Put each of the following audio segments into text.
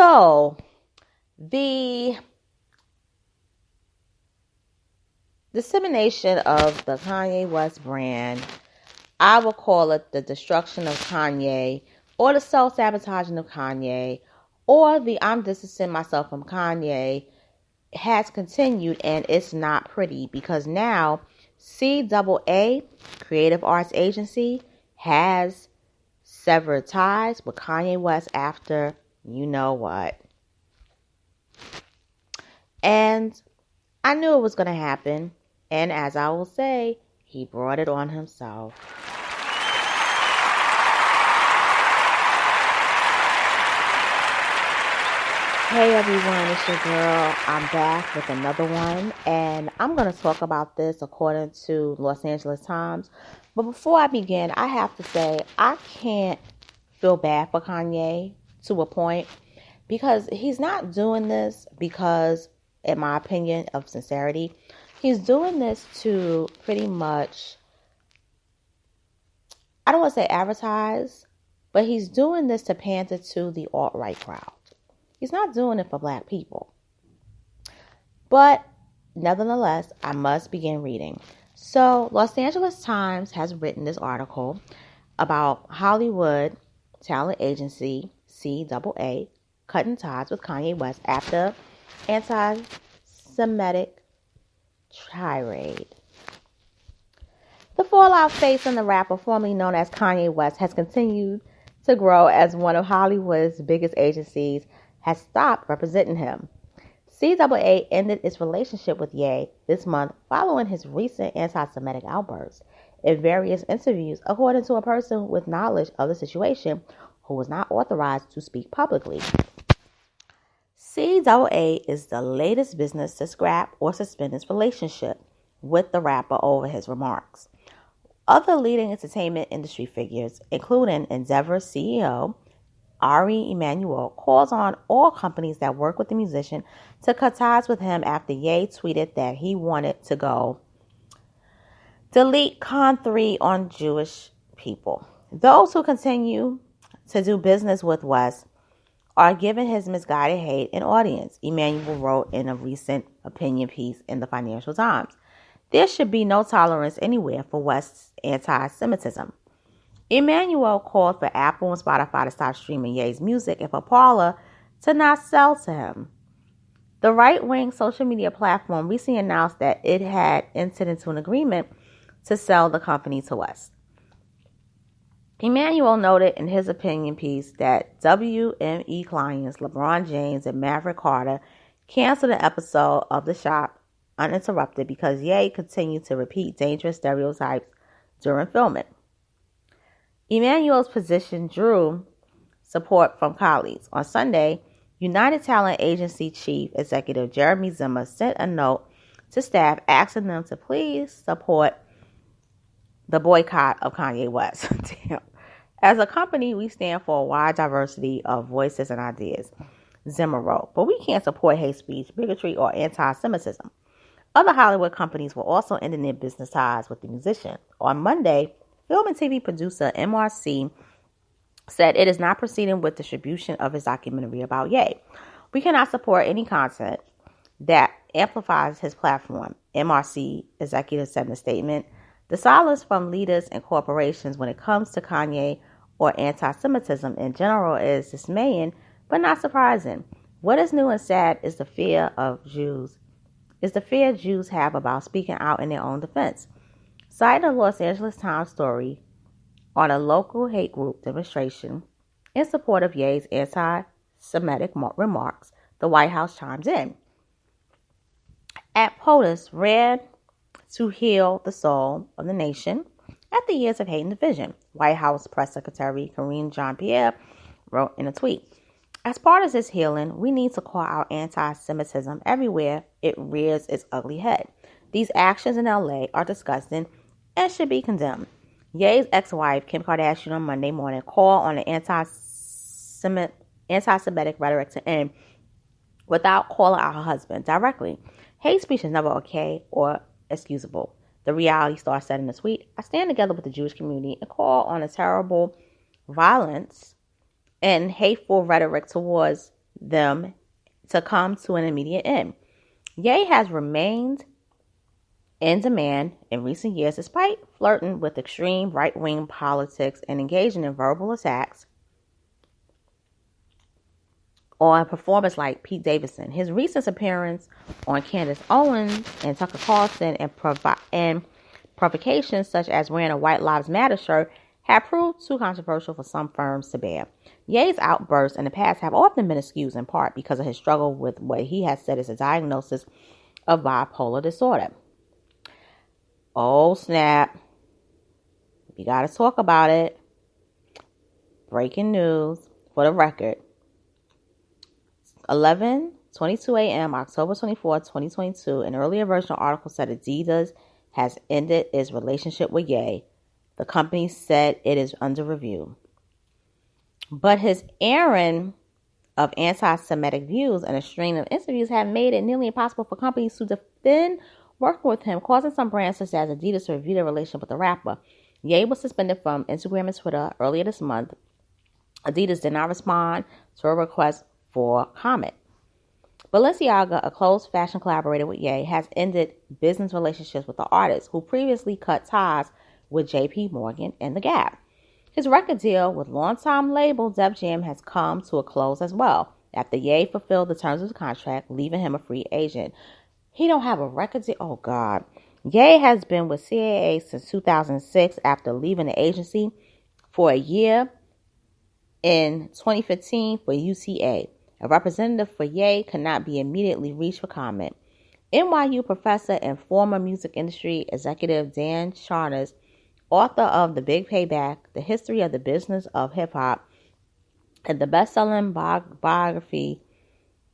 So, the dissemination of the Kanye West brand, I will call it the destruction of Kanye, or the self-sabotaging of Kanye, or the I'm distancing myself from Kanye, has continued, and it's not pretty, because now CAA, Creative Arts Agency, has severed ties with Kanye West after you know what. And I knew it was going to happen. And as I will say, he brought it on himself. Hey everyone, it's your girl. I'm back with another one. And I'm going to talk about this according to Los Angeles Times. But before I begin, I have to say I can't feel bad for Kanye to a point. Because he's not doing this because, in my opinion, of sincerity. He's doing this to pretty much, I don't want to say advertise, but he's doing this to pander to the alt-right crowd. He's not doing it for black people. But, nevertheless, I must begin reading. So, Los Angeles Times has written this article about Hollywood talent agency CAA cutting ties with Kanye West after Antisemitic tirade. The fallout facing the rapper formerly known as Kanye West has continued to grow as one of Hollywood's biggest agencies has stopped representing him. CAA ended its relationship with Ye this month following his recent anti-Semitic outbursts. In various interviews, according to a person with knowledge of the situation who was not authorized to speak publicly. CAA is the latest business to scrap or suspend its relationship with the rapper over his remarks. Other leading entertainment industry figures, including Endeavor CEO Ari Emanuel, calls on all companies that work with the musician to cut ties with him after Ye tweeted that he wanted to go delete Con 3 on Jewish people. Those who continue to do business with West are giving his misguided hate an audience, Emanuel wrote in a recent opinion piece in the Financial Times. There should be no tolerance anywhere for West's anti-Semitism. Emanuel called for Apple and Spotify to stop streaming Ye's music and for Parler to not sell to him. The right-wing social media platform recently announced that it had entered into an agreement to sell the company to West. Emanuel noted in his opinion piece that WME clients LeBron James and Maverick Carter canceled an episode of The Shop uninterrupted because Ye continued to repeat dangerous stereotypes during filming. Emanuel's position drew support from colleagues. On Sunday, United Talent Agency Chief Executive Jeremy Zimmer sent a note to staff asking them to please support the boycott of Kanye West. Damn. As a company, we stand for a wide diversity of voices and ideas, Zimmer wrote, but we can't support hate speech, bigotry, or anti-Semitism. Other Hollywood companies were also ending their business ties with the musician. On Monday, film and TV producer MRC said it is not proceeding with distribution of his documentary about Ye. We cannot support any content that amplifies his platform, MRC executive said in a statement. The silence from leaders and corporations when it comes to Kanye or anti-Semitism in general is dismaying, but not surprising. What is new and sad is the fear Jews have about speaking out in their own defense. Citing a Los Angeles Times story on a local hate group demonstration in support of Ye's anti-Semitic remarks, the White House chimes in. At POTUS ran to heal the soul of the nation after years of hate and division, White House Press Secretary Karine Jean-Pierre wrote in a tweet. As part of this healing, we need to call out anti-Semitism everywhere it rears its ugly head. These actions in LA are disgusting and should be condemned. Ye's ex-wife, Kim Kardashian, on Monday morning called on the anti-Semitic rhetoric to end without calling out her husband directly. Hate speech is never okay or excusable. The reality star said in a tweet, I stand together with the Jewish community and call on a terrible violence and hateful rhetoric towards them to come to an immediate end. Ye has remained in demand in recent years despite flirting with extreme right-wing politics and engaging in verbal attacks on performers like Pete Davidson. His recent appearance on Candace Owens and Tucker Carlson and provocations such as wearing a White Lives Matter shirt have proved too controversial for some firms to bear. Ye's outbursts in the past have often been excused in part because of his struggle with what he has said is a diagnosis of bipolar disorder. Oh, snap. We got to talk about it. Breaking news for the record. 11:22 a.m., October 24, 2022, an earlier version of the article said Adidas has ended its relationship with Ye. The company said it is under review. But his errand of anti-Semitic views and a string of interviews have made it nearly impossible for companies to defend working with him, causing some brands such as Adidas to review their relationship with the rapper. Ye was suspended from Instagram and Twitter earlier this month. Adidas did not respond to a request for comment. Balenciaga, a close fashion collaborator with Ye, has ended business relationships with the artist who previously cut ties with J.P. Morgan and The Gap. His record deal with longtime label Def Jam has come to a close as well, after Ye fulfilled the terms of the contract, leaving him a free agent. He don't have a record deal? Oh, God. Ye has been with CAA since 2006 after leaving the agency for a year in 2015 for UTA. A representative for Ye could not be immediately reached for comment. NYU professor and former music industry executive Dan Charnas, author of The Big Payback, The History of the Business of Hip-Hop, and the best-selling biography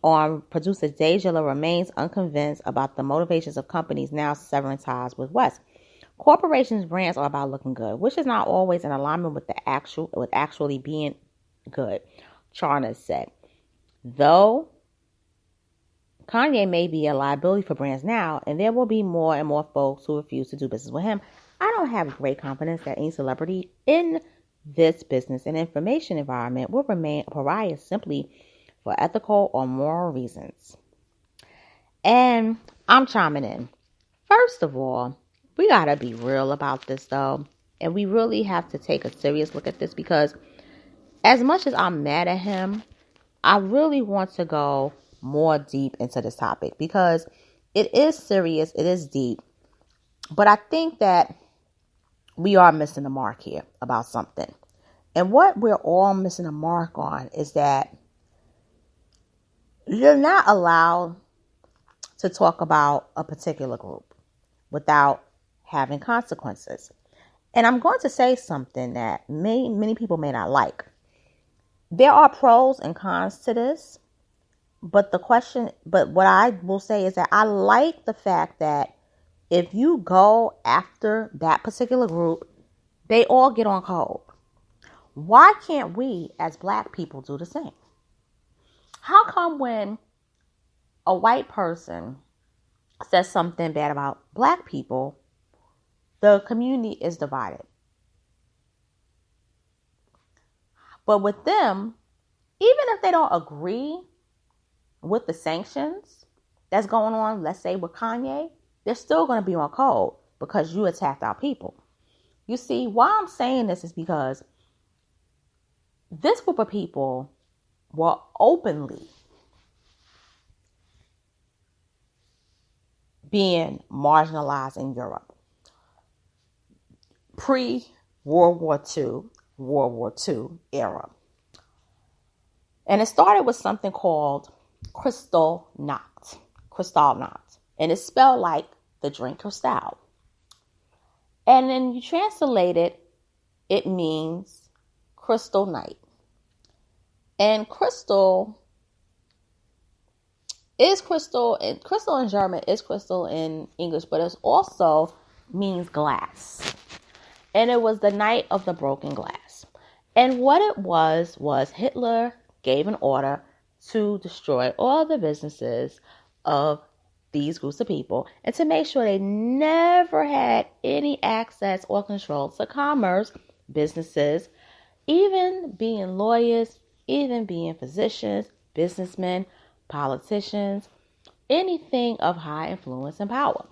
on producer Dejala, remains unconvinced about the motivations of companies now severing ties with West. Corporations' brands are about looking good, which is not always in alignment with actually being good, Charnas said. Though Kanye may be a liability for brands now, and there will be more and more folks who refuse to do business with him, I don't have great confidence that any celebrity in this business and information environment will remain a pariah simply for ethical or moral reasons. And I'm chiming in. First of all, we got to be real about this, though. And we really have to take a serious look at this, because as much as I'm mad at him, I really want to go more deep into this topic, because it is serious, it is deep. But I think that we are missing the mark here about something. And what we're all missing a mark on is that you're not allowed to talk about a particular group without having consequences. And I'm going to say something that many people may not like. There are pros and cons to this, but what I will say is that I like the fact that if you go after that particular group, they all get on code. Why can't we as Black people do the same? How come when a white person says something bad about Black people, the community is divided? But with them, even if they don't agree with the sanctions that's going on, let's say with Kanye, they're still going to be on code because you attacked our people. You see, why I'm saying this is because this group of people were openly being marginalized in Europe. Pre-World War II, World War II era. And it started with something called Kristallnacht. And it's spelled like the drink Cristal. And then you translate it, it means crystal night. And crystal is crystal, and crystal in German is crystal in English, but it also means glass. And it was the night of the broken glass. And what it was Hitler gave an order to destroy all the businesses of these groups of people and to make sure they never had any access or control to commerce, businesses, even being lawyers, even being physicians, businessmen, politicians, anything of high influence and power.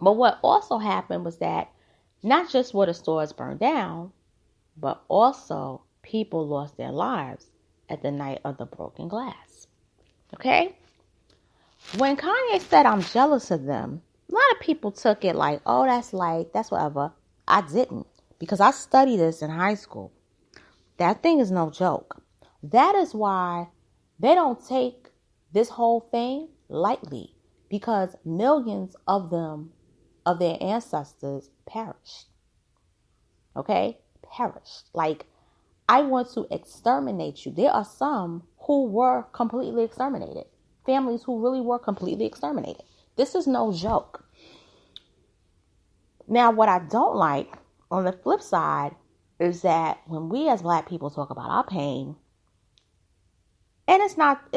But what also happened was that not just were the stores burned down, but also people lost their lives at the night of the broken glass. Okay? When Kanye said, I'm jealous of them, a lot of people took it like, oh, that's light, that's whatever. I didn't, because I studied this in high school. That thing is no joke. That is why they don't take this whole thing lightly, because millions of them, of their ancestors, perished. Okay? Perished. Like, I want to exterminate you. There are some who were completely exterminated. Families who really were completely exterminated. This is no joke. Now, what I don't like on the flip side is that when we as Black people talk about our pain, and it's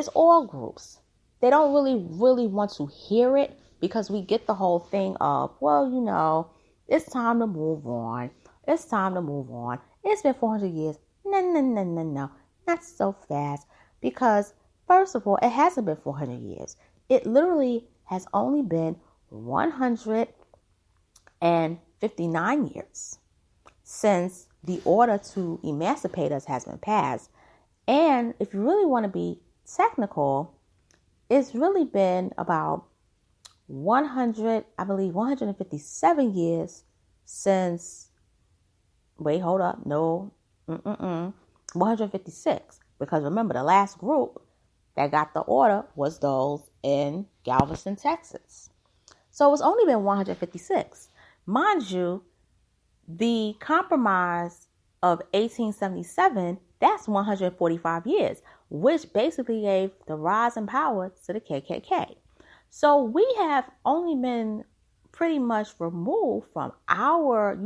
all groups. They don't really want to hear it, because we get the whole thing of, well, it's time to move on. It's time to move on. It's been 400 years. No, not so fast. Because, first of all, it hasn't been 400 years. It literally has only been 159 years since the order to emancipate us has been passed. And if you really want to be technical, it's really been about 157 years since, 156. Because remember, the last group that got the order was those in Galveston, Texas. So it's only been 156. Mind you, the compromise of 1877, that's 145 years, which basically gave the rise in power to the KKK. So we have only been pretty much removed from our,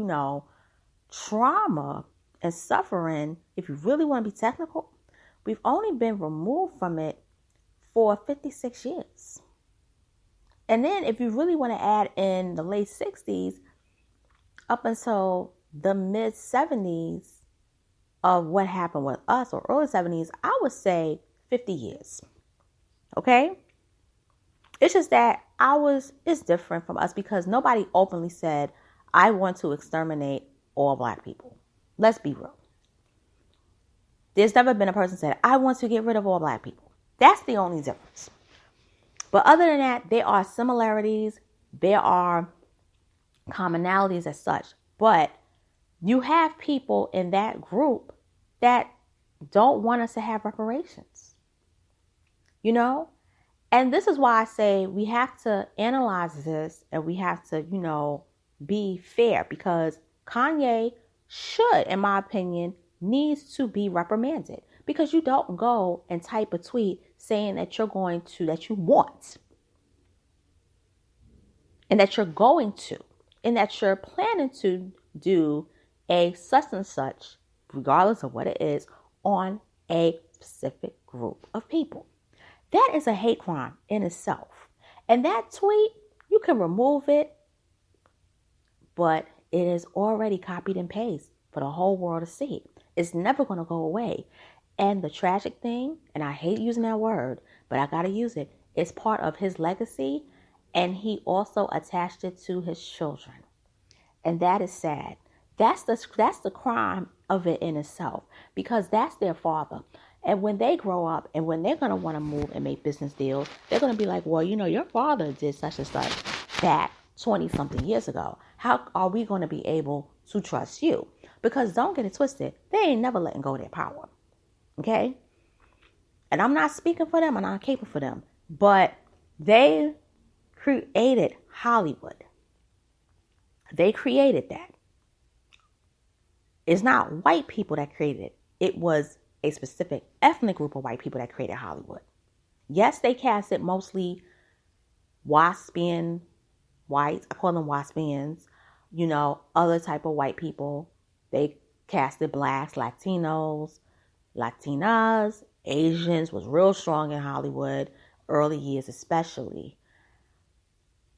trauma and suffering. If you really want to be technical, we've only been removed from it for 56 years. And then if you really want to add in the late 60s up until the mid 70s of what happened with us, or early 70s, I would say 50 years. Okay? It's just that it's different from us, because nobody openly said, I want to exterminate all Black people. Let's be real. There's never been a person said, I want to get rid of all Black people. That's the only difference. But other than that, there are similarities. There are commonalities as such. But you have people in that group that don't want us to have reparations. And this is why I say we have to analyze this, and we have to, be fair, because Kanye should, in my opinion, needs to be reprimanded, because you don't go and type a tweet saying that you want, and that you're going to, and that you're planning to do a such and such, regardless of what it is, on a specific group of people. That is a hate crime in itself. And that tweet, you can remove it, but it is already copied and pasted for the whole world to see. It's never going to go away. And the tragic thing, and I hate using that word, but I got to use it, it's part of his legacy, and he also attached it to his children. And that is sad. That's the crime of it in itself, because that's their father. And when they grow up, and when they're going to want to move and make business deals, they're going to be like, well, your father did such and such back 20-something years ago. How are we going to be able to trust you? Because don't get it twisted, they ain't never letting go of their power. Okay? And I'm not speaking for them, and I'm not capable for them. But they created Hollywood. They created that. It's not white people that created it. It was a specific ethnic group of white people that created Hollywood. Yes, they casted mostly waspian whites. I call them waspians. Other type of white people. They casted blacks, Latinos, Latinas, Asians was real strong in Hollywood, early years especially.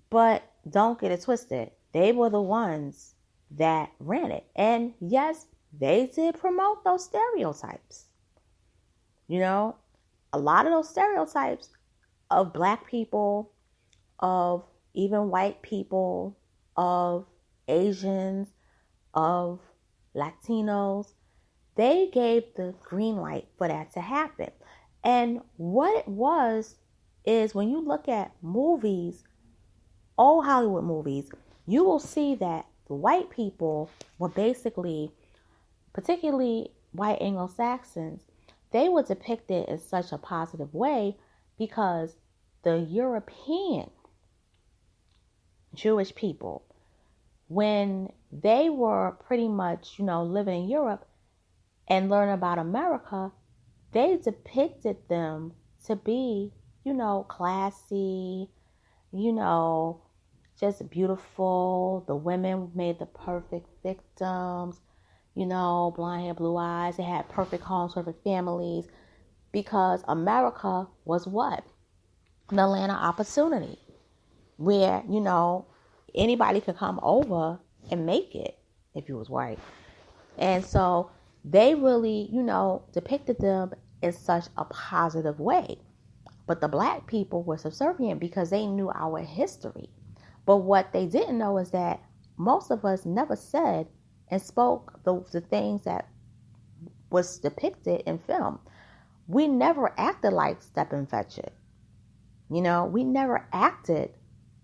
But don't get it twisted. They were the ones that ran it. And yes, they did promote those stereotypes. A a lot of those stereotypes of black people, of even white people, of Asians, of Latinos, they gave the green light for that to happen. And what it was is when you look at movies, old Hollywood movies, you will see that the white people were basically, particularly white Anglo-Saxons, they were depicted in such a positive way because the European Jewish people, when they were pretty much, living in Europe and learning about America, they depicted them to be, classy, just beautiful. The women made the perfect victims, blonde hair, blue eyes. They had perfect homes, perfect families, because America was what? The land of opportunity, where, anybody could come over and make it if you was white. And so they really, depicted them in such a positive way. But the black people were subservient because they knew our history. But what they didn't know is that most of us never said and spoke the things that was depicted in film. We never acted like Stepin Fetchit. We never acted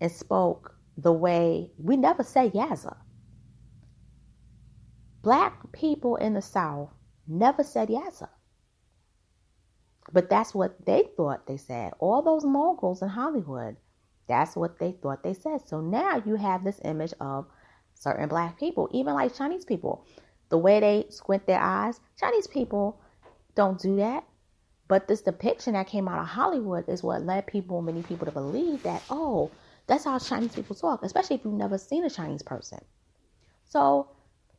and spoke the way, we never said Yazza. Black people in the South never said Yazza. But that's what they thought they said. All those moguls in Hollywood, that's what they thought they said. So now you have this image of certain black people, even like Chinese people. The way they squint their eyes, Chinese people don't do that. But this depiction that came out of Hollywood is what led many people to believe that, oh, that's how Chinese people talk, especially if you've never seen a Chinese person. So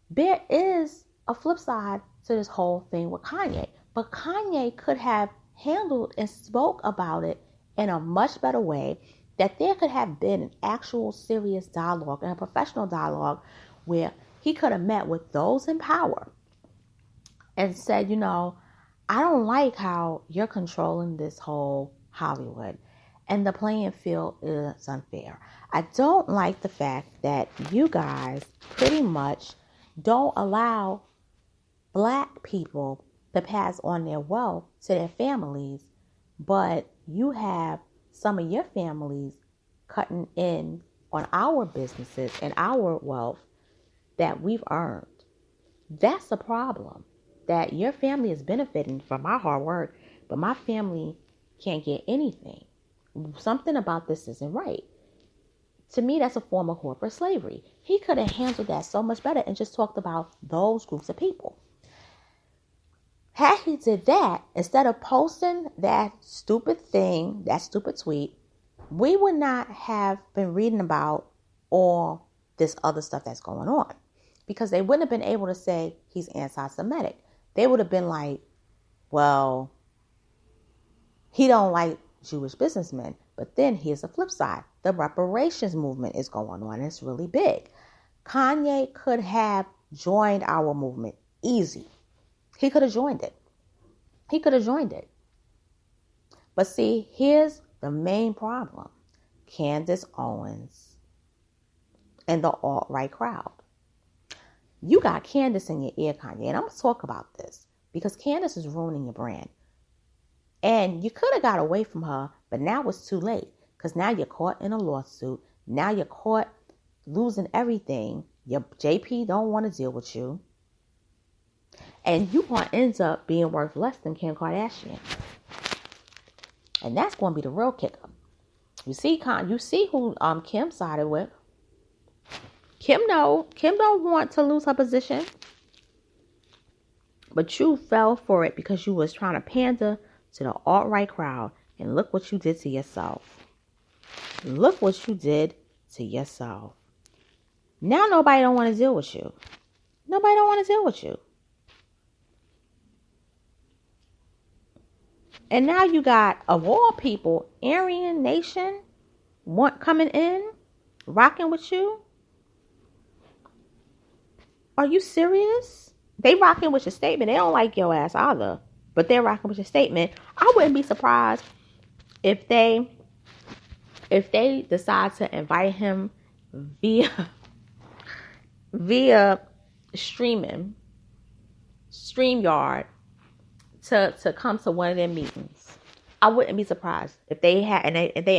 there is a flip side to this whole thing with Kanye. But Kanye could have handled and spoke about it in a much better way, that there could have been an actual serious dialogue and a professional dialogue where he could have met with those in power and said, I don't like how you're controlling this whole Hollywood and the playing field is unfair. I don't like the fact that you guys pretty much don't allow black people to pass on their wealth to their families, but you have some of your families cutting in on our businesses and our wealth that we've earned. That's a problem, that your family is benefiting from my hard work, but my family can't get anything. Something about this isn't right. To me, that's a form of corporate slavery. He could have handled that so much better and just talked about those groups of people. Had he did that, instead of posting that stupid thing, that stupid tweet, we would not have been reading about all this other stuff that's going on. Because they wouldn't have been able to say he's anti-Semitic. They would have been like, well, he don't like Jewish businessmen. But then here's the flip side. The reparations movement is going on. It's really big. Kanye could have joined our movement easy. He could have joined it. But see, here's the main problem. Candace Owens and the alt-right crowd. You got Candace in your ear, Kanye. And I'm going to talk about this because Candace is ruining your brand. And you could have got away from her, but now it's too late. Because now you're caught in a lawsuit. Now you're caught losing everything. Your JP don't want to deal with you. And you're going to end up being worth less than Kim Kardashian. And that's going to be the real kicker. You see who Kim sided with. Kim don't want to lose her position. But you fell for it because you was trying to pander to the alt-right crowd. And look what you did to yourself. Look what you did to yourself. Now nobody don't want to deal with you. Nobody don't want to deal with you. And now you got, of all people, Aryan Nation coming in, rocking with you. Are you serious? They rocking with your statement. They don't like your ass either. but they're rocking with your statement. I wouldn't be surprised if they decide to invite him via StreamYard to come to one of their meetings. I wouldn't be surprised if they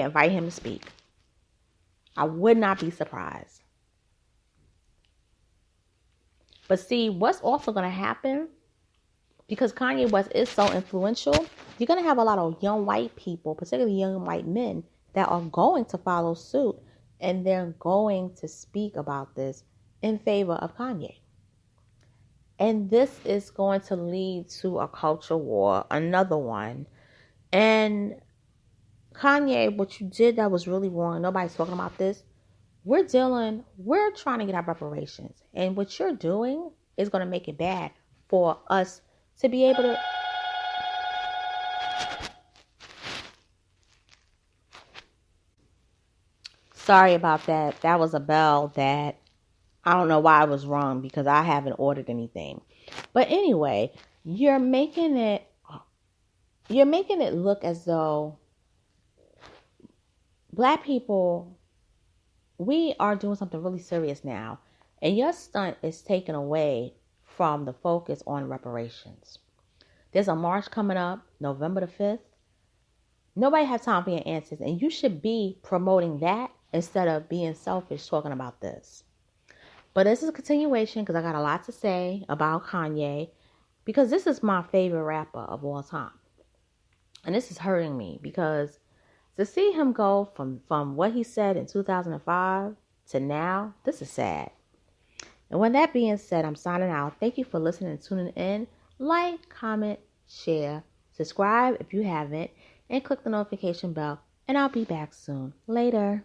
invite him to speak. I would not be surprised. But see, what's also going to happen, because Kanye West is so influential, you're going to have a lot of young white people, particularly young white men, that are going to follow suit, and they're going to speak about this in favor of Kanye. And this is going to lead to a culture war, another one. And Kanye, what you did that was really wrong. Nobody's talking about this. We're trying to get our reparations. And what you're doing is going to make it bad for us to be able to... Sorry about that. That was a bell that I don't know why I was wrong, because I haven't ordered anything. But anyway, you're making it look as though Black people, we are doing something really serious now. And your stunt is taken away from the focus on reparations. There's a march coming up, November the 5th. Nobody has time for your answers. And you should be promoting that instead of being selfish talking about this. But this is a continuation, because I got a lot to say about Kanye, because this is my favorite rapper of all time. And this is hurting me, because to see him go from what he said in 2005 to now, this is sad. And with that being said, I'm signing out. Thank you for listening and tuning in. Like, comment, share, subscribe if you haven't, and click the notification bell. And I'll be back soon. Later.